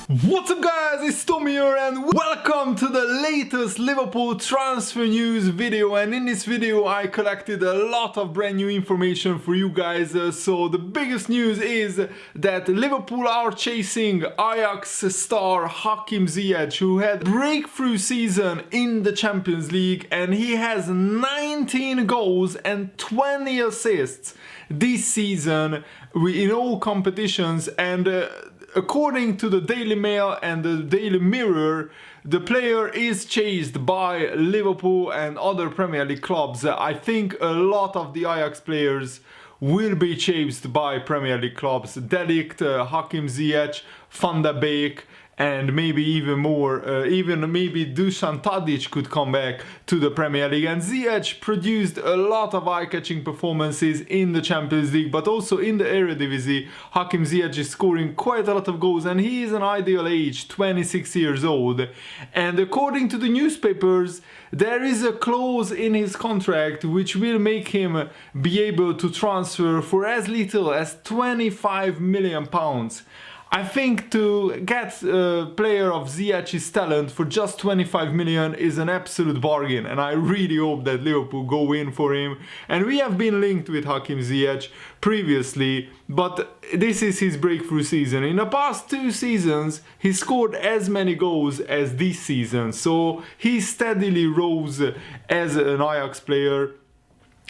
What's up guys, it's Tommy here and welcome to the latest Liverpool transfer news video. And in this video I collected a lot of brand new information for you guys. So the biggest news is that Liverpool are chasing Ajax star Hakim Ziyech, who had breakthrough season in the Champions League, and he has 19 goals and 20 assists this season in all competitions. And according to the Daily Mail and the Daily Mirror, the player is chased by Liverpool and other Premier League clubs. I think a lot of the Ajax players will be chased by Premier League clubs. De Ligt, Hakim Ziyech, Van der Beek, and maybe even more, even maybe Dusan Tadic could come back to the Premier League. And Ziyech produced a lot of eye-catching performances in the Champions League, but also in the Eredivisie. Hakim Ziyech is scoring quite a lot of goals, and he is an ideal age, 26 years old. And according to the newspapers, there is a clause in his contract which will make him be able to transfer for as little as £25 million. I think to get a player of Ziyech's talent for just 25 million is an absolute bargain, and I really hope that Liverpool go in for him. And we have been linked with Hakim Ziyech previously, but this is his breakthrough season. In the past 2 seasons, he scored as many goals as this season, so he steadily rose as an Ajax player.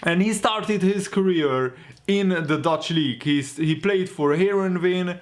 And he started his career in the Dutch league. He played for Heerenveen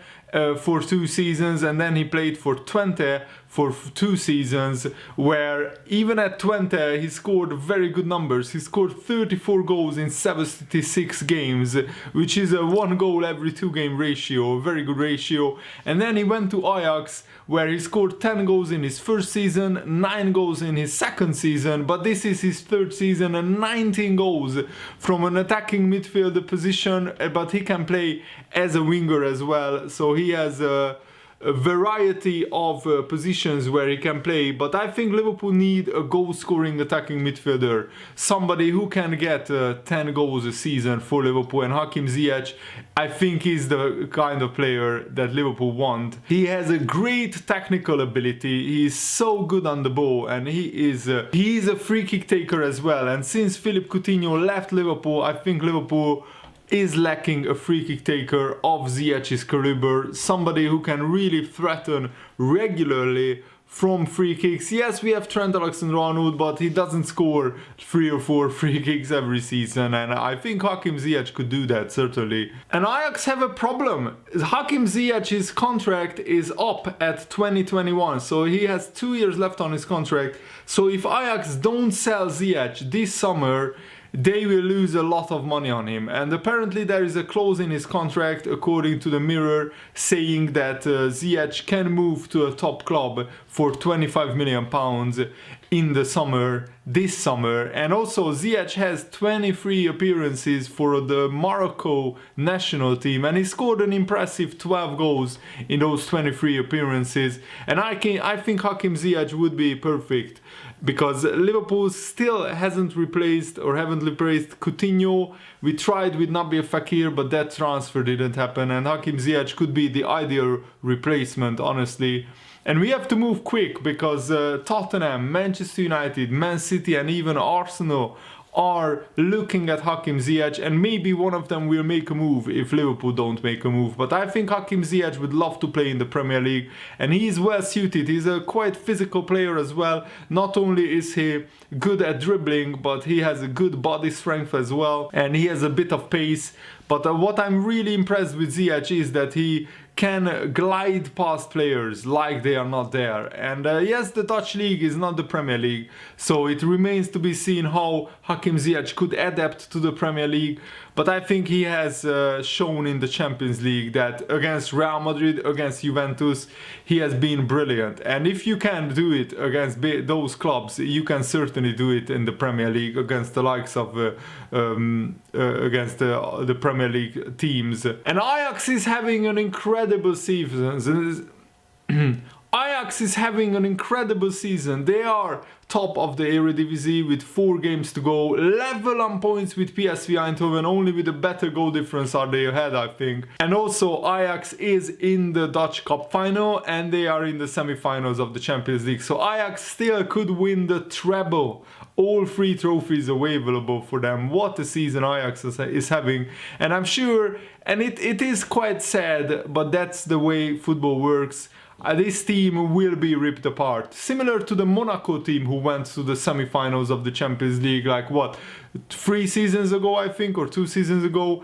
for 2 seasons, and then he played for Twente for 2 seasons, where even at Twente he scored very good numbers. He scored 34 goals in 76 games, which is a 1 goal every 2 game ratio, a very good ratio. And then he went to Ajax, where he scored 10 goals in his first season, 9 goals in his second season, but this is his 3rd season, and 19 goals from an attacking midfielder position, but he can play as a winger as well, so he has a variety of positions where he can play. But I think Liverpool need a goal-scoring attacking midfielder, somebody who can get 10 goals a season for Liverpool. And Hakim Ziyech, I think, is the kind of player that Liverpool want. He has a great technical ability. He is so good on the ball, and he is a free kick taker as well. And since Philippe Coutinho left Liverpool, I think Liverpool is lacking a free kick taker of Ziyech's caliber, somebody who can really threaten regularly from free kicks. Yes, we have Trent Alexander-Arnold, but he doesn't score 3 or 4 free kicks every season, and I think Hakim Ziyech could do that, certainly. And Ajax have a problem. Hakim Ziyech's contract is up at 2021, so he has 2 years left on his contract. So if Ajax don't sell Ziyech this summer, they will lose a lot of money on him. And apparently there is a clause in his contract, according to the Mirror, saying that Ziyech can move to a top club for £25 million in the summer, this summer. And also Ziyech has 23 appearances for the Morocco national team, and he scored an impressive 12 goals in those 23 appearances. And I think Hakim Ziyech would be perfect, because Liverpool still haven't replaced Coutinho. We tried with Nabil Fekir, but that transfer didn't happen, and Hakim Ziyech could be the ideal replacement, honestly. And we have to move quick, because Tottenham, Manchester United, Man City, and even Arsenal are looking at Hakim Ziyech, and maybe one of them will make a move if Liverpool don't make a move. But I think Hakim Ziyech would love to play in the Premier League, and he is well suited. He's a quite physical player as well. Not only is he good at dribbling, but he has a good body strength as well, and he has a bit of pace. But what I'm really impressed with Ziyech is that he can glide past players like they are not there. And yes, the Dutch league is not the Premier League, so it remains to be seen how Hakim Ziyech could adapt to the Premier League. But I think he has shown in the Champions League that against Real Madrid, against Juventus, he has been brilliant. And if you can do it against those clubs, you can certainly do it in the Premier League against the likes of against the Premier League teams. And Ajax is having an incredible season. Ajax is having an incredible season. They are top of the Eredivisie with 4 games to go, level on points with PSV Eindhoven, only with a better goal difference are they ahead, I think. And also Ajax is in the Dutch Cup final and they are in the semi-finals of the Champions League. So Ajax still could win the treble. All 3 trophies available for them. What a season Ajax is having. And I'm sure, and it is quite sad, but that's the way football works. This team will be ripped apart. Similar to the Monaco team who went to the semi-finals of the Champions League, like what, 3 seasons ago, I think, or 2 seasons ago.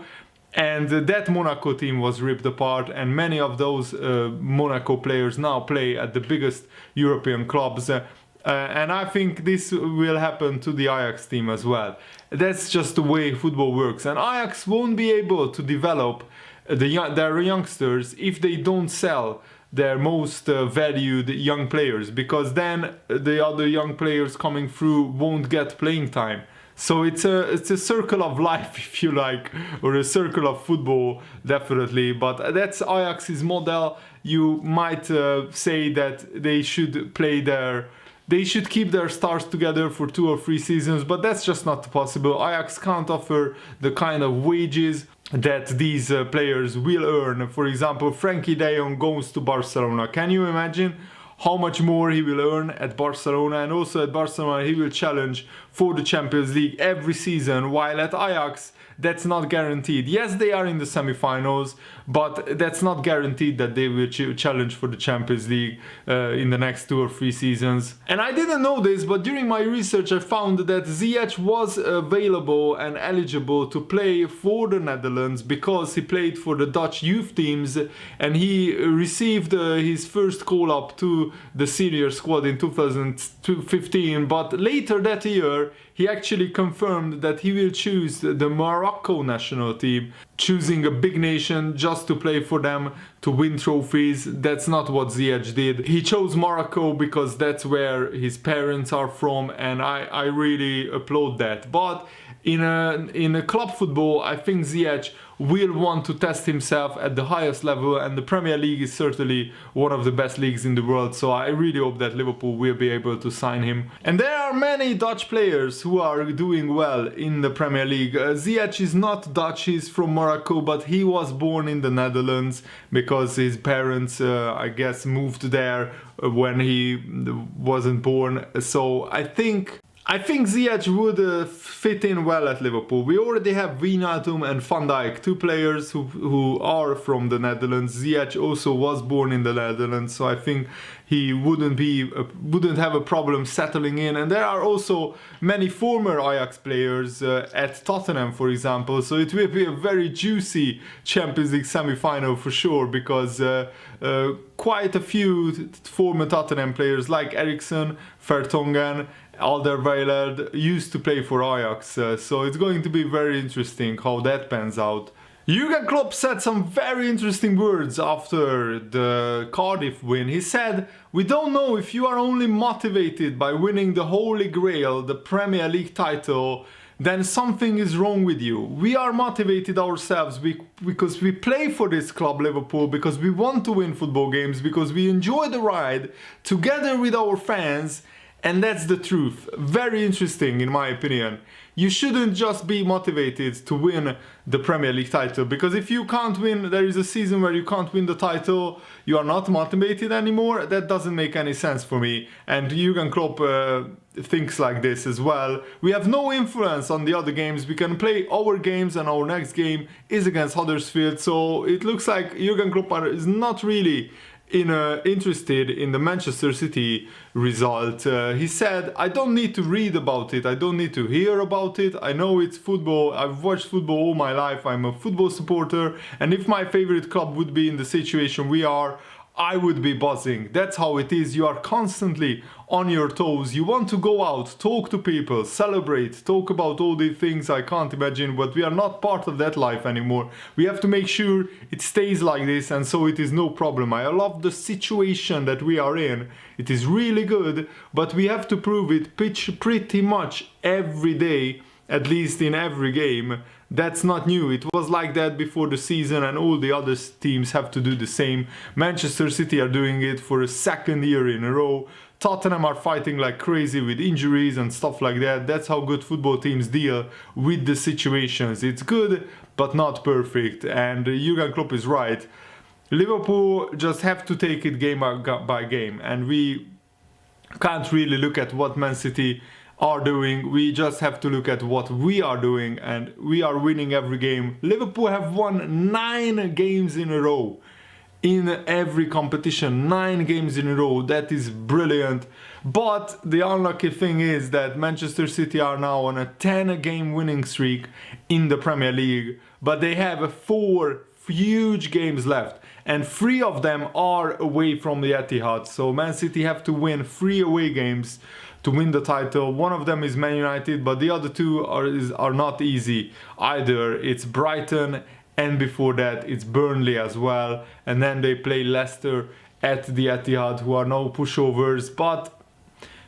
And that Monaco team was ripped apart, and many of those Monaco players now play at the biggest European clubs. And I think this will happen to the Ajax team as well. That's just the way football works. And Ajax won't be able to develop their youngsters if they don't sell their most valued young players, because then the other young players coming through won't get playing time. So it's a circle of life, if you like, or a circle of football, definitely. But that's Ajax's model. You might say that they should keep their stars together for 2 or 3 seasons, but that's just not possible. Ajax can't offer the kind of wages that these players will earn. For example, Frankie de Jong goes to Barcelona. Can you imagine how much more he will earn at Barcelona? And also at Barcelona he will challenge for the Champions League every season, while at Ajax that's not guaranteed. Yes, they are in the semi-finals, but that's not guaranteed that they will challenge for the Champions League in the next 2 or 3 seasons. And I didn't know this, but during my research I found that Ziyech was available and eligible to play for the Netherlands because he played for the Dutch youth teams, and he received his first call-up to the senior squad in 2015, but later that year he actually confirmed that he will choose the Morocco national team, choosing a big nation just to play for them, to win trophies. That's not what Ziyech did. He chose Morocco because that's where his parents are from, and I really applaud that. But in a club football, I think Ziyech will want to test himself at the highest level, and the Premier League is certainly one of the best leagues in the world, so I really hope that Liverpool will be able to sign him. And there are many Dutch players who are doing well in the Premier League. Ziyech is not Dutch, he's from Morocco, but he was born in the Netherlands because his parents, I guess, moved there when he wasn't born. So I think Ziyech would fit in well at Liverpool. We already have Wijnaldum and Van Dijk, 2 players who are from the Netherlands. Ziyech also was born in the Netherlands, so I think he wouldn't have a problem settling in. And there are also many former Ajax players at Tottenham, for example. So it will be a very juicy Champions League semi-final for sure, because quite a few former Tottenham players like Eriksen, Vertonghen, Alderweireld used to play for Ajax, so it's going to be very interesting how that pans out. Jurgen Klopp said some very interesting words after the Cardiff win. He said, "We don't know if you are only motivated by winning the Holy Grail, the Premier League title, then something is wrong with you. We are motivated ourselves because we play for this club, Liverpool, because we want to win football games, because we enjoy the ride together with our fans. And that's the truth." Very interesting, in my opinion. You shouldn't just be motivated to win the Premier League title, because if you can't win, there is a season where you can't win the title, you are not motivated anymore. That doesn't make any sense for me. And Jurgen Klopp thinks like this as well. We have no influence on the other games. We can play our games, and our next game is against Huddersfield. So it looks like Jurgen Klopp is not really interested in the Manchester City result. He said, "I don't need to read about it, I don't need to hear about it. I know it's football, I've watched football all my life, I'm a football supporter, and if my favorite club would be in the situation we are, I would be buzzing." That's how it is. You are constantly on your toes. You want to go out, talk to people, celebrate, talk about all the things I can't imagine, but we are not part of that life anymore. We have to make sure it stays like this, and so it is no problem. I love the situation that we are in. It is really good, but we have to prove it pretty much every day at least in every game. That's not new. It was like that before the season, and all the other teams have to do the same. Manchester City are doing it for a second year in a row. Tottenham are fighting like crazy with injuries and stuff like that. That's how good football teams deal with the situations. It's good, but not perfect. And Jurgen Klopp is right. Liverpool just have to take it game by game. And we can't really look at what Man City are doing. We just have to look at what we are doing, and we are winning every game. Liverpool have won 9 games in a row in every competition. 9 games in a row. That is brilliant. But the unlucky thing is that Manchester City are now on a 10-game winning streak in the Premier League, but they have 4 huge games left, and 3 of them are away from the Etihad. So Man City have to win 3 away games to win the title. One of them is Man United, but the other 2 are not easy either. It's Brighton, and before that it's Burnley as well, and then they play Leicester at the Etihad, who are no pushovers. But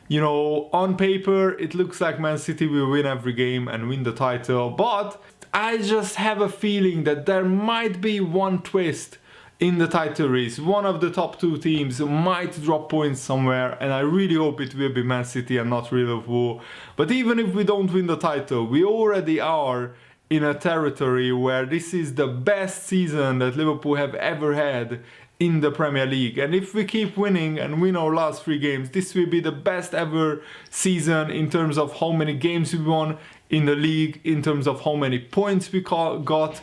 you know, on paper it looks like Man City will win every game and win the title, but I just have a feeling that there might be one twist in the title race. One of the top 2 teams might drop points somewhere, and I really hope it will be Man City and not Liverpool. But even if we don't win the title, we already are in a territory where this is the best season that Liverpool have ever had in the Premier League. And if we keep winning and win our last 3 games, this will be the best ever season in terms of how many games we won in the league, in terms of how many points we got.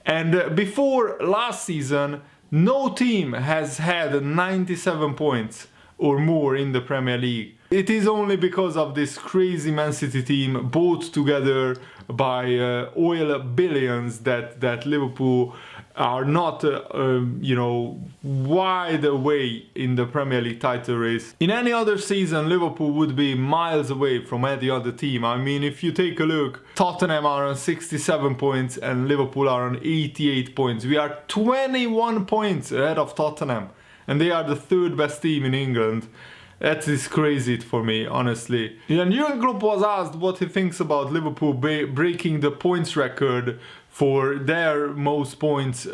And before last season, no team has had 97 points or more in the Premier League. It is only because of this crazy Man City team, bought together by oil billions, that Liverpool are not, wide away in the Premier League title race. In any other season, Liverpool would be miles away from any other team. I mean, if you take a look, Tottenham are on 67 points and Liverpool are on 88 points. We are 21 points ahead of Tottenham, and they are the 3rd best team in England. That is crazy for me, honestly. And Jurgen Klopp was asked what he thinks about Liverpool breaking the points record for their most points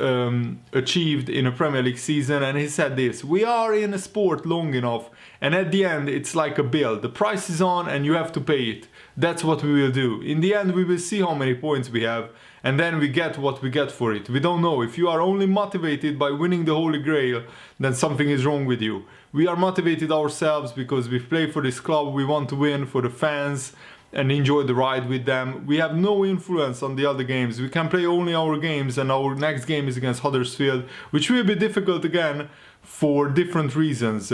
achieved in a Premier League season, and he said this: we are in a sport long enough, and at the end it's like a bill. The price is on and you have to pay it. That's what we will do. In the end we will see how many points we have, and then we get what we get for it. We don't know. If you are only motivated by winning the Holy Grail, then something is wrong with you. We are motivated ourselves because we play for this club, we want to win for the fans and enjoy the ride with them. We have no influence on the other games. We can play only our games, and our next game is against Huddersfield, which will be difficult again for different reasons.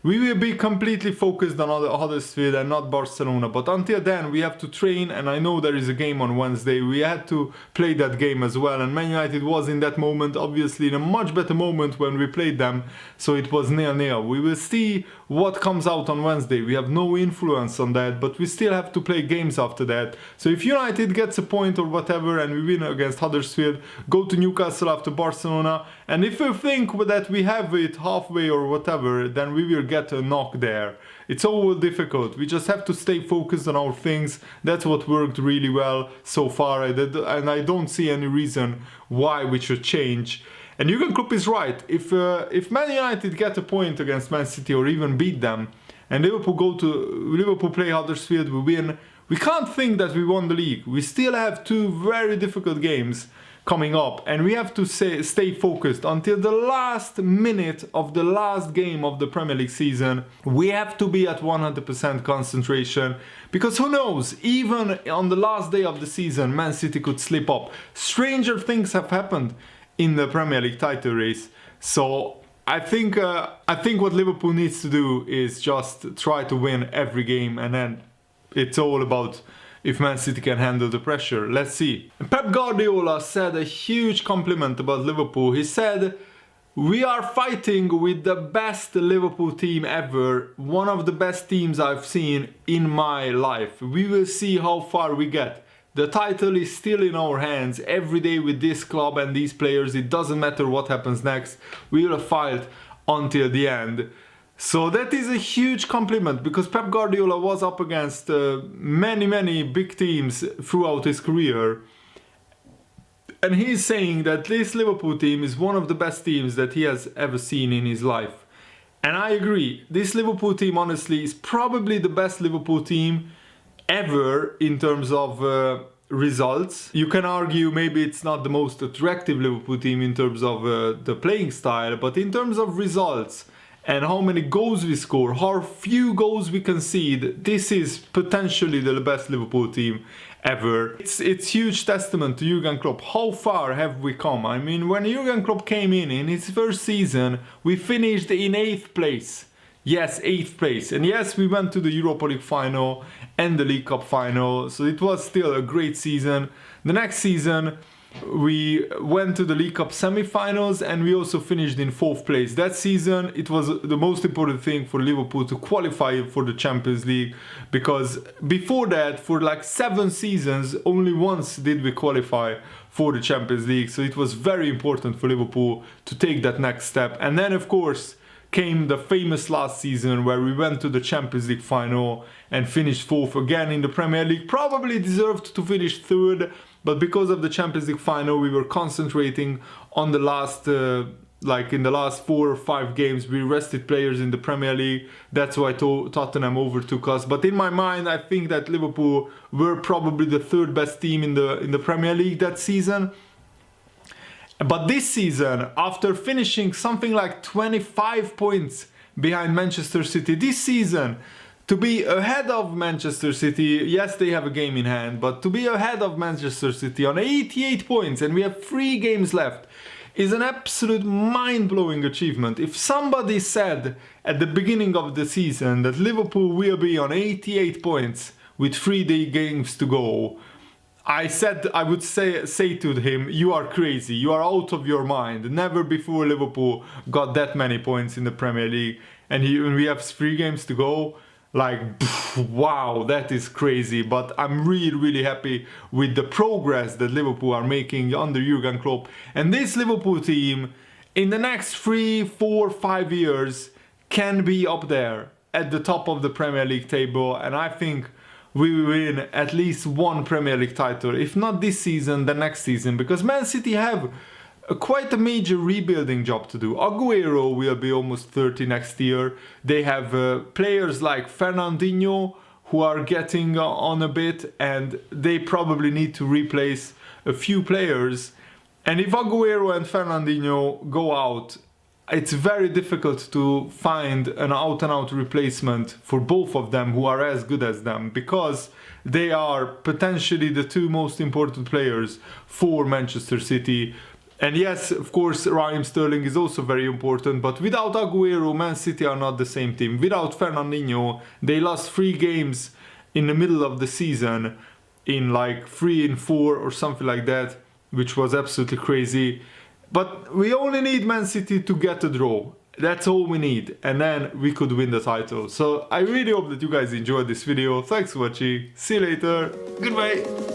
We will be completely focused on Huddersfield and not Barcelona, but until then we have to train, and I know there is a game on Wednesday. We had to play that game as well, and Man United was in that moment obviously in a much better moment when we played them, so it was 0-0. We will see what comes out on Wednesday. We have no influence on that, but we still have to play games after that. So if United gets a point or whatever and we win against Huddersfield, go to Newcastle after Barcelona, and if we think that we have it halfway or whatever, then we will get a knock there. It's all difficult. We just have to stay focused on our things. That's what worked really well so far, and I don't see any reason why we should change. And Jurgen Klopp is right. If Man United get a point against Man City or even beat them, and Liverpool play Huddersfield, we win, we can't think that we won the league. We still have 2 very difficult games coming up, and we have to stay focused until the last minute of the last game of the Premier League season. We have to be at 100% concentration, because who knows, even on the last day of the season Man City could slip up. Stranger things have happened in the Premier League title race. So I think what Liverpool needs to do is just try to win every game, and then it's all about if Man City can handle the pressure. Let's see. Pep Guardiola said a huge compliment about Liverpool. He said, "We are fighting with the best Liverpool team ever, one of the best teams I've seen in my life. We will see how far we get. The title is still in our hands. Every day with this club and these players, it doesn't matter what happens next. We will fight until the end." So that is a huge compliment, because Pep Guardiola was up against many big teams throughout his career. And he's saying that this Liverpool team is one of the best teams that he has ever seen in his life. And I agree. This Liverpool team, honestly, is probably the best Liverpool team ever in terms of results. You can argue maybe it's not the most attractive Liverpool team in terms of the playing style, but in terms of results and how many goals we score, how few goals we concede, this is potentially the best Liverpool team ever. It's huge testament to Jurgen Klopp. How far have we come? I mean, when Jurgen Klopp came in his first season, we finished in 8th place. Yes, 8th place. And yes, we went to the Europa League final and the League Cup final, so it was still a great season. The next season, we went to the League Cup semi-finals and we also finished in 4th place. That season, it was the most important thing for Liverpool to qualify for the Champions League, because before that, for like 7 seasons, only once did we qualify for the Champions League. So it was very important for Liverpool to take that next step. And then, of course, came the famous last season where we went to the Champions League final and finished 4th again in the Premier League. Probably deserved to finish 3rd, but because of the Champions League final, we were concentrating on the last, like in the last 4 or 5 games, we rested players in the Premier League. That's why Tottenham overtook us. But in my mind, I think that Liverpool were probably the 3rd best team in the Premier League that season. But this season, after finishing something like 25 points behind Manchester City, this season, to be ahead of Manchester City, yes, they have a game in hand, but to be ahead of Manchester City on 88 points and we have 3 games left is an absolute mind-blowing achievement. If somebody said at the beginning of the season that Liverpool will be on 88 points with 3 games to go, I would say to him, you are crazy, you are out of your mind. Never before Liverpool got that many points in the Premier League, and we have 3 games to go. Like, pff, wow, that is crazy. But I'm really happy with the progress that Liverpool are making under Jurgen Klopp. And this Liverpool team, in the next 3, 4, 5 years, can be up there at the top of the Premier League table. And I think we will win at least 1 Premier League title, if not this season, the next season, because Man City have quite a major rebuilding job to do. Aguero will be almost 30 next year. They have players like Fernandinho who are getting on a bit, and they probably need to replace a few players. And if Aguero and Fernandinho go out, it's very difficult to find an out-and-out replacement for both of them who are as good as them, because they are potentially the 2 most important players for Manchester City. And yes, of course, Raheem Sterling is also very important, but without Aguero, Man City are not the same team. Without Fernandinho, they lost 3 games in the middle of the season, in like 3 and 4 or something like that, which was absolutely crazy. But we only need Man City to get a draw. That's all we need, and then we could win the title. So I really hope that you guys enjoyed this video. Thanks for watching. See you later. Goodbye.